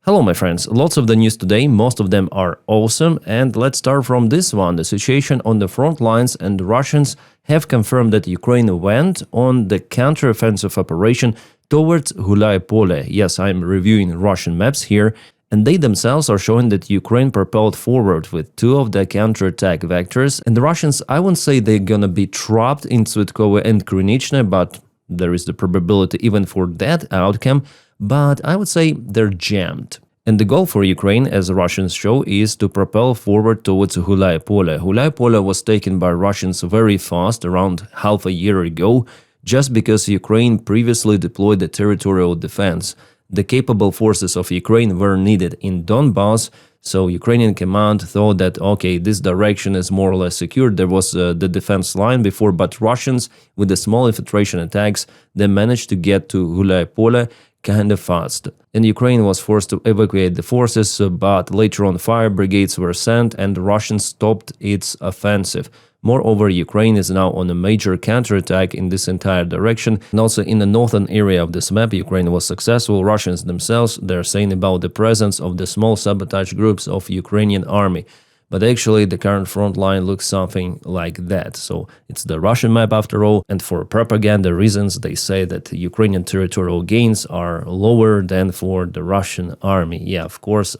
Hello my friends, lots of the news today, most of them are awesome, and let's start from this one. The situation on the front lines, and the Russians have confirmed that Ukraine went on the counteroffensive operation towards Hulaipole. Yes, I'm reviewing Russian maps here, and they themselves are showing that Ukraine propelled forward with two of the counterattack vectors, and the Russians, I won't say they're gonna be trapped in Tsvetkovo and Krynichne, but there is the probability even for that outcome, but I would say they're jammed. And the goal for Ukraine, as the Russians show, is to propel forward towards Hulaipole. Hulaipole was taken by Russians very fast, around half a year ago, just because Ukraine previously deployed the territorial defense. The capable forces of Ukraine were needed in Donbass, so Ukrainian command thought that, okay, this direction is more or less secured. There was the defense line before, but Russians, with the small infiltration attacks, they managed to get to Hulaipole kind of fast. And Ukraine was forced to evacuate the forces, but later on fire brigades were sent and Russians stopped its offensive. Moreover, Ukraine is now on a major counterattack in this entire direction, and also in the northern area of this map Ukraine was successful. Russians themselves, they're saying about the presence of the small sabotage groups of Ukrainian army. But actually the current front line looks something like that. So it's the Russian map after all, and for propaganda reasons they say that Ukrainian territorial gains are lower than for the Russian army. Yeah, of course.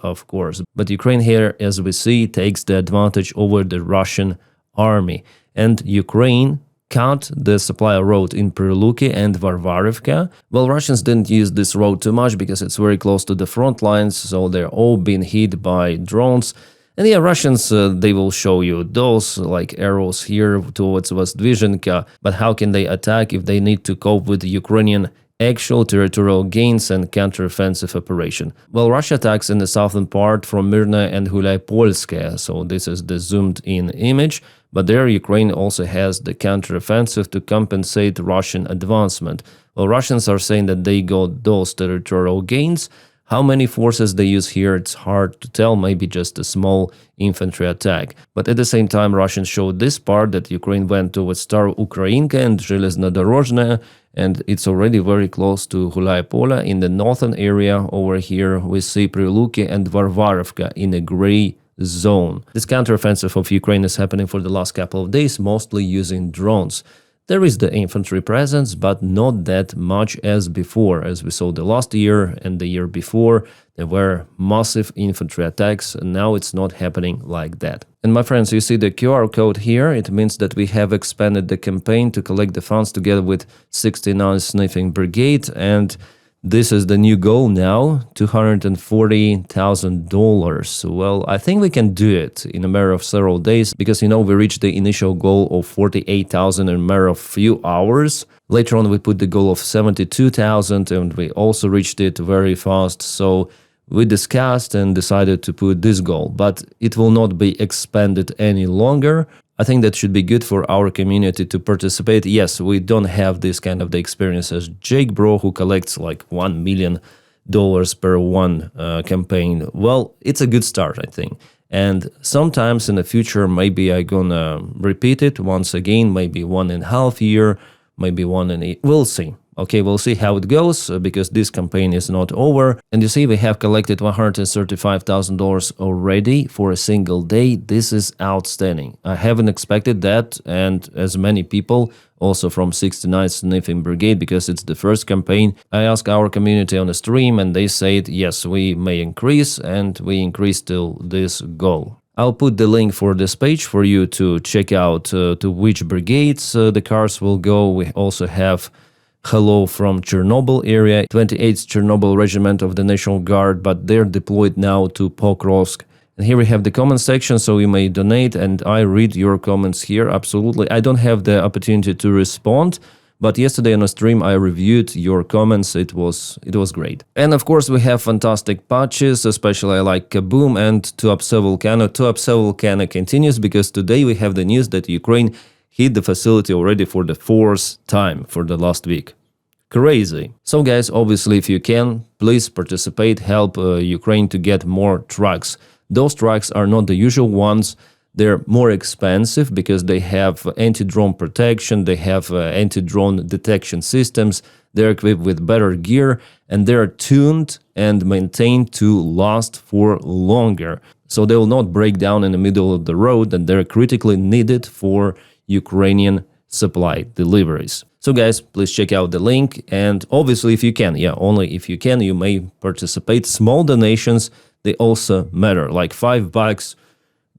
But Ukraine here, as we see, takes the advantage over the Russian army. And Ukraine cut the supply road in Priluki and Varvarivka. Well, Russians didn't use this road too much because it's very close to the front lines, so they're all being hit by drones. And yeah, Russians, they will show you those like arrows here towards Vozdvizhenka, but how can they attack if they need to cope with Ukrainian actual territorial gains and counteroffensive operation? Well, Russia attacks in the southern part from Myrna and Hulaipolske, so this is the zoomed in image, but there Ukraine also has the counteroffensive to compensate Russian advancement. Well, Russians are saying that they got those territorial gains. How many forces they use here, it's hard to tell, maybe just a small infantry attack. But at the same time, Russians showed this part that Ukraine went towards Star Ukrainka and Zheleznodorozhne, and it's already very close to Hulaipole. In the northern area over here, we see Priluki and Varvarivka in a gray zone. This counteroffensive of Ukraine is happening for the last couple of days, mostly using drones. There is the infantry presence, but not that much as before. As we saw the last year and the year before, there were massive infantry attacks, and now it's not happening like that. And my friends, you see the QR code here. It means that we have expanded the campaign to collect the funds together with 69th Sniffing Brigade, and this is the new goal now, $240,000. Well, I think we can do it in a matter of several days because, you know, we reached the initial goal of 48,000 in a matter of few hours. Later on, we put the goal of 72,000 and we also reached it very fast. So we discussed and decided to put this goal, but it will not be expanded any longer. I think that should be good for our community to participate. Yes, we don't have this kind of the experience as Jake Bro, who collects like $1 million per one campaign. Well, it's a good start, I think. And sometimes in the future, maybe I'm gonna repeat it once again, maybe 1.5 years, maybe 1 we'll see. Okay, we'll see how it goes because this campaign is not over. And you see, we have collected $135,000 already for a single day. This is outstanding. I haven't expected that, and as many people, also from 69th Sniffing Brigade, because it's the first campaign. I asked our community on the stream, and they said, yes, we may increase, and we increase till this goal. I'll put the link for this page for you to check out to which brigades the cars will go. We also have Hello from Chernobyl area, 28th Chernobyl Regiment of the National Guard, but they're deployed now to Pokrovsk. And here we have the comment section, so you may donate, and I read your comments here, absolutely. I don't have the opportunity to respond, but yesterday on a stream I reviewed your comments, it was great. And of course we have fantastic patches, especially I like Kaboom and Tuapse Volcano. Tuapse Volcano continues because today we have the news that Ukraine hit the facility already for the 4th time for the last week. Crazy. So guys, obviously if you can, please participate, help Ukraine to get more trucks. Those trucks are not the usual ones. They're more expensive because they have anti-drone protection, they have anti-drone detection systems, they're equipped with better gear, and they're tuned and maintained to last for longer. So they will not break down in the middle of the road, and they're critically needed for Ukrainian supply deliveries. So guys, please check out the link, and obviously if you can, only if you can, you may participate. Small donations, they also matter, like $5.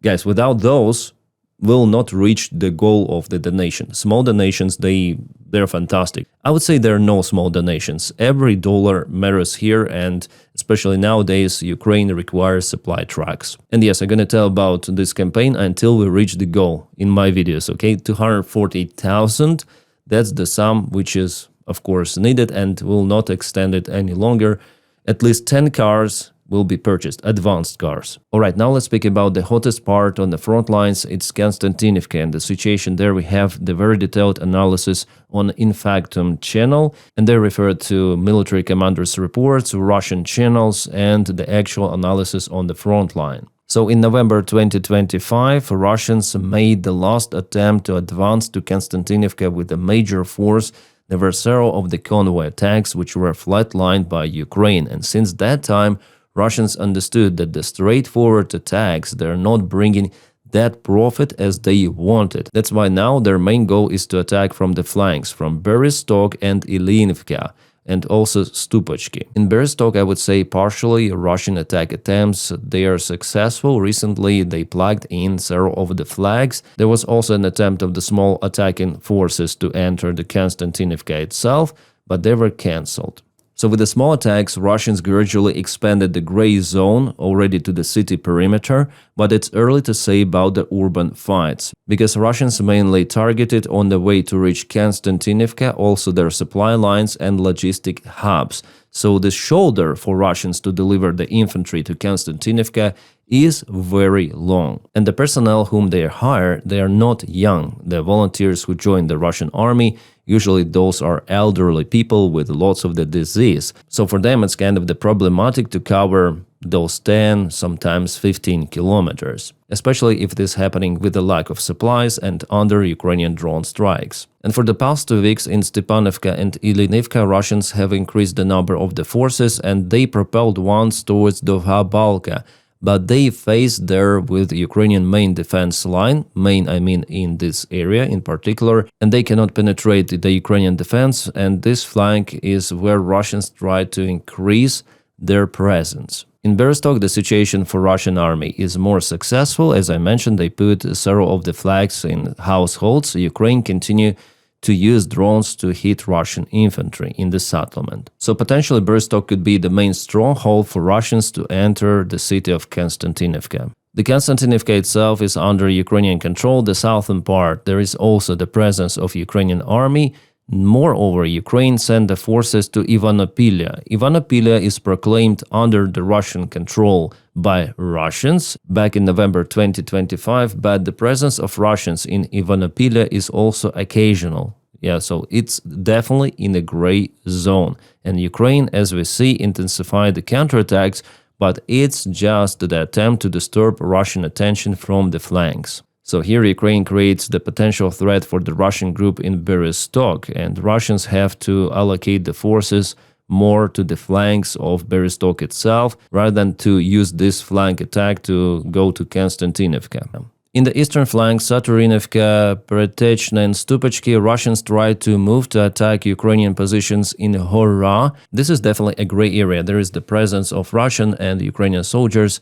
Guys, without those, will not reach the goal of the donation. Small donations, they're fantastic. I would say there are no small donations. Every dollar matters here, and especially nowadays, Ukraine requires supply trucks. And yes, I'm gonna tell about this campaign until we reach the goal in my videos, okay? 240,000, that's the sum which is, of course, needed, and will not extend it any longer. At least 10 cars will be purchased, advanced cars. Alright, now let's speak about the hottest part on the front lines. It's Kostiantynivka, and the situation there. We have the very detailed analysis on Infactum channel, and they refer to military commanders' reports, Russian channels, and the actual analysis on the front line. So in November 2025, Russians made the last attempt to advance to Kostiantynivka with a major force. There were several of the convoy attacks which were flatlined by Ukraine, and since that time, Russians understood that the straightforward attacks, they're not bringing that profit as they wanted. That's why now their main goal is to attack from the flanks, from Bereztok and Ilyinivka, and also Stupachki. In Bereztok, I would say partially Russian attack attempts, they are successful. Recently, they plugged in several of the flags. There was also an attempt of the small attacking forces to enter the Kostiantynivka itself, but they were cancelled. So with the small attacks, Russians gradually expanded the gray zone already to the city perimeter, but it's early to say about the urban fights, because Russians mainly targeted on the way to reach Kostiantynivka also their supply lines and logistic hubs. So the shoulder for Russians to deliver the infantry to Kostiantynivka is very long. And the personnel whom they hire, they are not young. The volunteers who join the Russian army, usually those are elderly people with lots of the disease. So for them it's kind of the problematic to cover those 10, sometimes 15 kilometers, especially if it is happening with the lack of supplies and under Ukrainian drone strikes. And for the past 2 weeks in Stepanovka and Ilyinivka, Russians have increased the number of the forces, and they propelled once towards Hulaipole, but they faced there with Ukrainian main defense line, I mean in this area in particular, and they cannot penetrate the Ukrainian defense, and this flank is where Russians try to increase their presence. In Bereztok, the situation for Russian army is more successful. As I mentioned, they put several of the flags in households. Ukraine continue to use drones to hit Russian infantry in the settlement. So potentially Bereztok could be the main stronghold for Russians to enter the city of Kostiantynivka. The Kostiantynivka itself is under Ukrainian control. The southern part, there is also the presence of Ukrainian army. Moreover, Ukraine sent the forces to Ivanopilya. Ivanopilya is proclaimed under the Russian control by Russians back in November 2025, but the presence of Russians in Ivanopilya is also occasional. So it's definitely in a gray zone. And Ukraine, as we see, intensified the counterattacks, but it's just the attempt to disturb Russian attention from the flanks. So here Ukraine creates the potential threat for the Russian group in Bereztok, and Russians have to allocate the forces more to the flanks of Bereztok itself, rather than to use this flank attack to go to Kostiantynivka. In the eastern flank, Saturinovka, Peretechna and Stupachki, Russians try to move to attack Ukrainian positions in Hora. This is definitely a gray area. There is the presence of Russian and Ukrainian soldiers.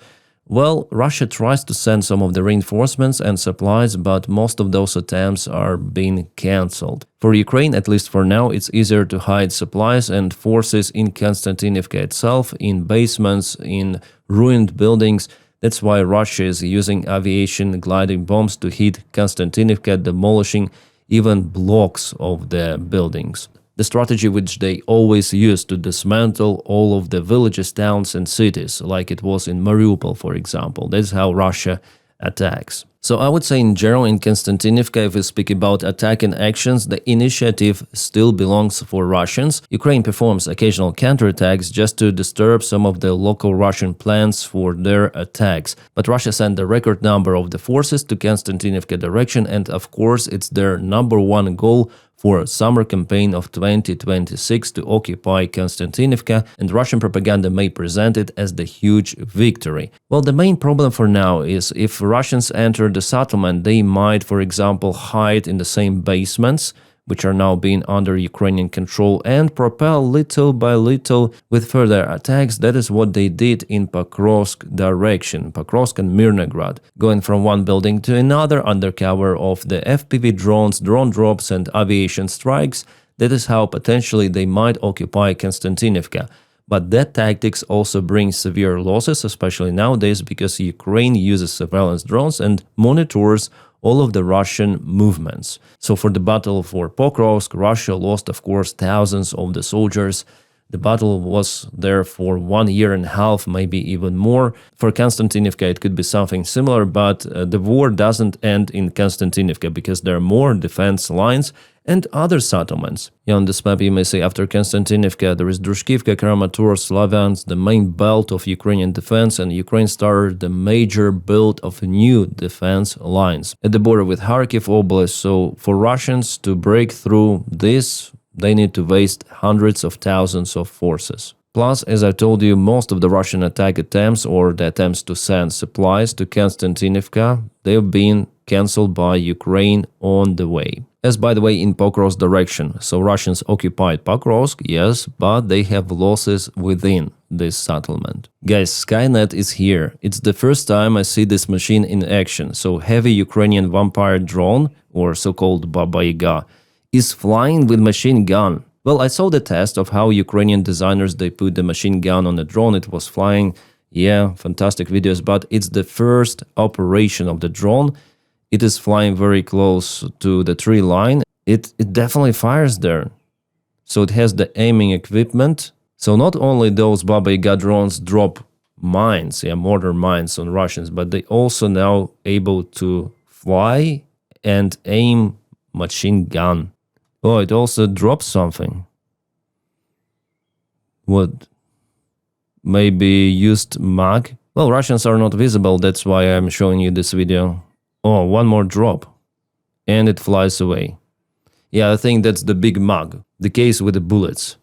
Well, Russia tries to send some of the reinforcements and supplies, but most of those attempts are being cancelled. For Ukraine, at least for now, it's easier to hide supplies and forces in Kostiantynivka itself, in basements, in ruined buildings. That's why Russia is using aviation gliding bombs to hit Kostiantynivka, demolishing even blocks of the buildings. The strategy which they always use to dismantle all of the villages, towns and cities, like it was in Mariupol, for example. That's how Russia attacks. So I would say in general in Kostiantynivka, if we speak about attacking actions, the initiative still belongs for Russians. Ukraine performs occasional counterattacks just to disturb some of the local Russian plans for their attacks. But Russia sent a record number of the forces to Kostiantynivka direction, and of course it's their number one goal for summer campaign of 2026 to occupy Kostiantynivka, and Russian propaganda may present it as the huge victory. Well, the main problem for now is if Russians enter the settlement, they might, for example, hide in the same basements, which are now being under Ukrainian control, and propel little by little with further attacks. That is what they did in Pokrovsk direction, Pokrovsk and Mirnograd, going from one building to another under cover of the FPV drones, drone drops and aviation strikes. That is how potentially they might occupy Kostiantynivka. But that tactics also brings severe losses, especially nowadays, because Ukraine uses surveillance drones and monitors all of the Russian movements. So for the battle for Pokrovsk, Russia lost, of course, thousands of the soldiers. The battle was there for 1.5 years, maybe even more. For Kostiantynivka, it could be something similar, but the war doesn't end in Kostiantynivka because there are more defense lines and other settlements. On this map, you may see after Kostiantynivka, there is Drushkivka, Kramatorsk, Slavyansk, the main belt of Ukrainian defense, and Ukraine started the major build of new defense lines at the border with Kharkiv Oblast. So for Russians to break through this, they need to waste hundreds of thousands of forces. Plus, as I told you, most of the Russian attack attempts or the attempts to send supplies to Kostiantynivka, they've been cancelled by Ukraine on the way. As by the way, in Pokrovsk direction, so Russians occupied Pokrovsk, yes, but they have losses within this settlement. Guys, Skynet is here. It's the first time I see this machine in action. So heavy Ukrainian vampire drone, or so-called Baba Yaga, is flying with machine gun. Well, I saw the test of how Ukrainian designers, they put the machine gun on the drone, it was flying. Yeah, fantastic videos, but it's the first operation of the drone. It is flying very close to the tree line. It definitely fires there. So it has the aiming equipment. So not only those Baba Yaga drones drop mines, mortar mines on Russians, but they also now able to fly and aim machine gun. Oh, it also drops something. What? Maybe used mag? Well, Russians are not visible, that's why I'm showing you this video. Oh, one more drop. And it flies away. Yeah, I think that's the big mug. The case with the bullets.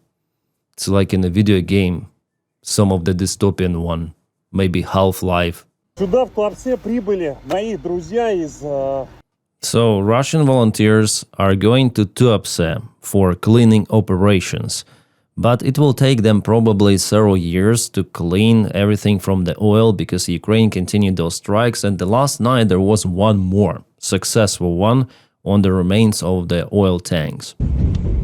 It's like in a video game. Some of the dystopian one. Maybe Half-Life. Сюда в Туапсе прибыли мои друзья из... So, Russian volunteers are going to Tuapse for cleaning operations. But it will take them probably several years to clean everything from the oil because Ukraine continued those strikes, and the last night there was one more successful one on the remains of the oil tanks.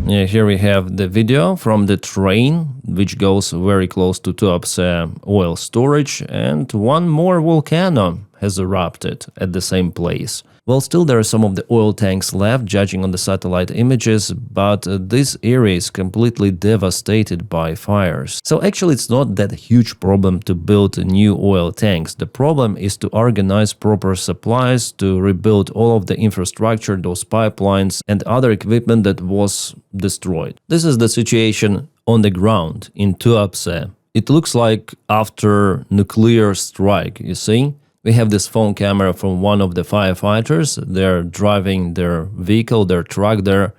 Yeah, here we have the video from the train which goes very close to Tuapse oil storage, and one more volcano has erupted at the same place. Well, still there are some of the oil tanks left, judging on the satellite images, but this area is completely devastated by fires. So actually it's not that huge problem to build new oil tanks. The problem is to organize proper supplies, to rebuild all of the infrastructure, those pipelines and other equipment that was destroyed. This is the situation on the ground in Tuapse. It looks like after nuclear strike, you see? We have this phone camera from one of the firefighters. They're driving their vehicle, their truck there.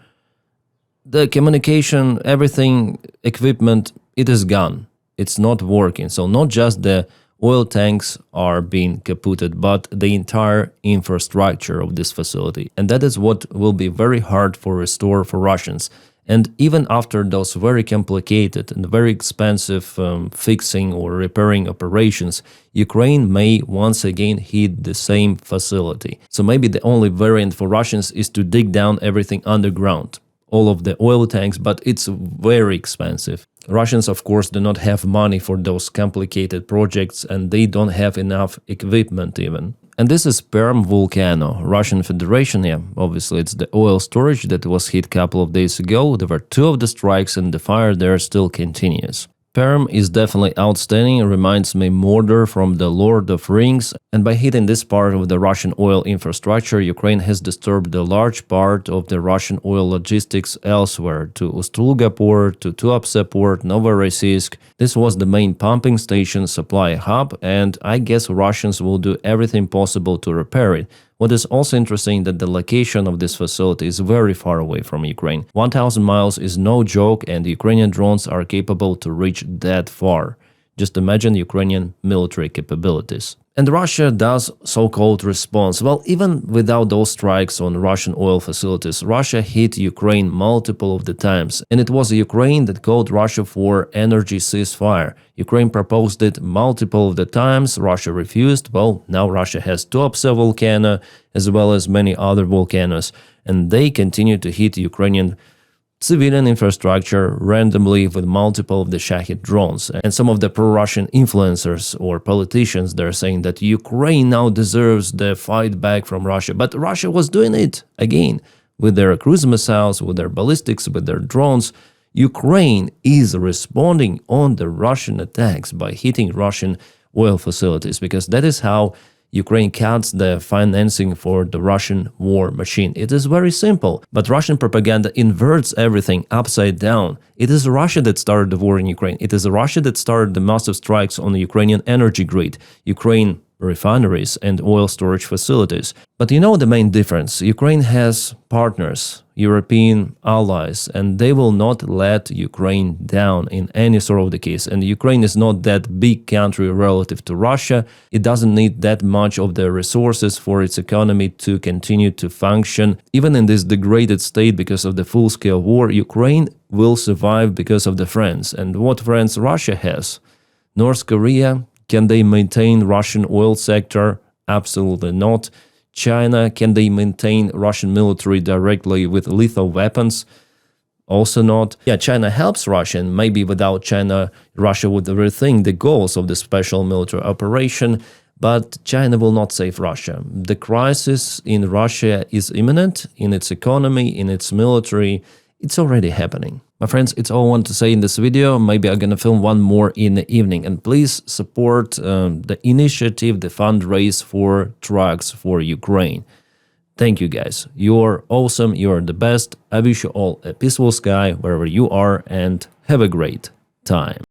The communication, everything, equipment, it is gone. It's not working. So not just the oil tanks are being kaputted, but the entire infrastructure of this facility. And that is what will be very hard for restore for Russians. And even after those very complicated and very expensive fixing or repairing operations, Ukraine may once again hit the same facility. So maybe the only variant for Russians is to dig down everything underground, all of the oil tanks, but it's very expensive. Russians, of course, do not have money for those complicated projects, and they don't have enough equipment even. And this is Perm volcano, Russian Federation, yeah, obviously it's the oil storage that was hit a couple of days ago. There were 2 of the strikes and the fire there still continues. Perm is definitely outstanding, it reminds me Mordor from the Lord of Rings, and by hitting this part of the Russian oil infrastructure, Ukraine has disturbed a large part of the Russian oil logistics elsewhere, to Ust-Luga port, to Tuapse port, Novorossiysk. This was the main pumping station supply hub, and I guess Russians will do everything possible to repair it. What is also interesting that the location of this facility is very far away from Ukraine. 1,000 miles is no joke, and Ukrainian drones are capable to reach that far. Just imagine Ukrainian military capabilities. And Russia does so-called response. Well, even without those strikes on Russian oil facilities, Russia hit Ukraine multiple of the times. And it was Ukraine that called Russia for energy ceasefire. Ukraine proposed it multiple of the times, Russia refused. Well, now Russia has Tuapse volcano as well as many other volcanoes. And they continue to hit Ukrainian civilian infrastructure randomly with multiple of the Shahid drones. And some of the pro-Russian influencers or politicians, they're saying that Ukraine now deserves the fight back from Russia. But Russia was doing it again with their cruise missiles, with their ballistics, with their drones. Ukraine is responding on the Russian attacks by hitting Russian oil facilities, because that is how Ukraine cuts the financing for the Russian war machine. It is very simple, but Russian propaganda inverts everything upside down. It is Russia that started the war in Ukraine. It is Russia that started the massive strikes on the Ukrainian energy grid, Ukraine refineries and oil storage facilities. But you know the main difference? Ukraine has partners, European allies, and they will not let Ukraine down in any sort of the case. And Ukraine is not that big country relative to Russia. It doesn't need that much of the resources for its economy to continue to function. Even in this degraded state because of the full-scale war, Ukraine will survive because of the friends. And what friends Russia has? North Korea. Can they maintain Russian oil sector? Absolutely not. China, can they maintain Russian military directly with lethal weapons? Also not. Yeah, China helps Russia, and maybe without China, Russia would rethink the goals of the special military operation, but China will not save Russia. The crisis in Russia is imminent, in its economy, in its military. It's already happening. My friends, it's all I want to say in this video. Maybe I'm gonna film one more in the evening. And please support the initiative, the fundraise for trucks for Ukraine. Thank you guys. You're awesome. You're the best. I wish you all a peaceful sky wherever you are, and have a great time.